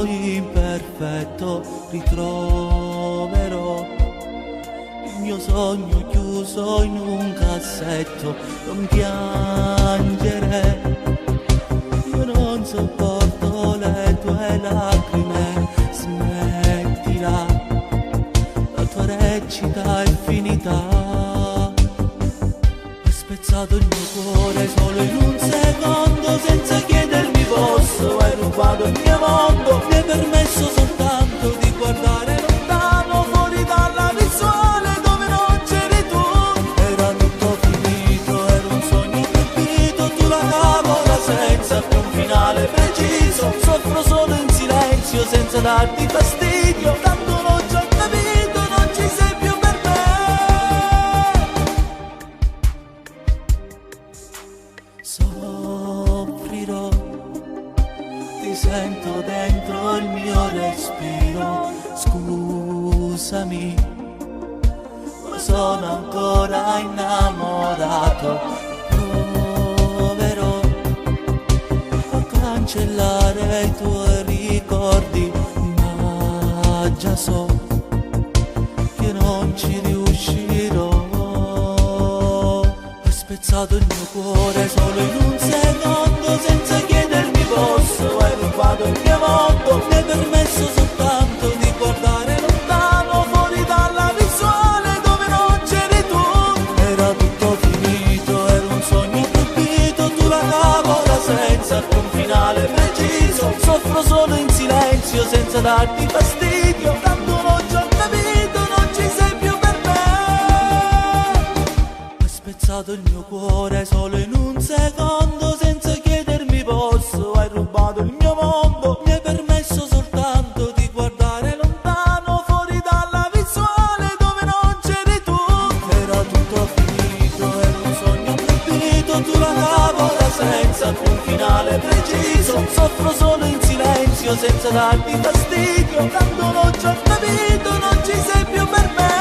imperfetto ritroverò il mio sogno chiuso in un cassetto. Non piangere, io non sopporto le tue lacrime. Smettila, la tua recita è finita. Hai spezzato il mio cuore solo in un secondo, senza chiedermi posso. Hai rubato il mio mondo, mi hai permesso soltanto di guardare lontano, fuori dalla visuale dove non c'eri tu. Era tutto finito, era un sogno proibito, tu la tavola senza più un finale preciso. Soffro solo in silenzio senza darti fastidio, tanto l'ho già capito, non ci sei più per me. Soffrirò, ti sento dentro il mio respiro. Scusami, ma sono ancora innamorato. Proverò a cancellare i tuoi ricordi, ma già so che non ci riuscirò. Hai spezzato il mio cuore solo in un secondo, senza chiedermi posso. Hai rubato il mio mondo, mi hai permesso soltanto di guardare lontano, fuori dalla visuale dove non c'eri tu. Era tutto finito, era un sogno proibito, tu la tavola senza un finale preciso. Soffro solo in silenzio senza darti fastidio, tanto l'ho già capito, non ci sei più per me. Hai spezzato il mio cuore solo in un secondo, senza chiedermi posso. Hai rubato il mio mondo, mi hai permesso soltanto di guardare lontano, fuori dalla visuale dove non c'eri tu. Era tutto finito, era un sogno proibito, tu la tavola senza un finale preciso. Soffro solo in silenzio senza darti fastidio, tanto l'ho già capito, non ci sei più per me.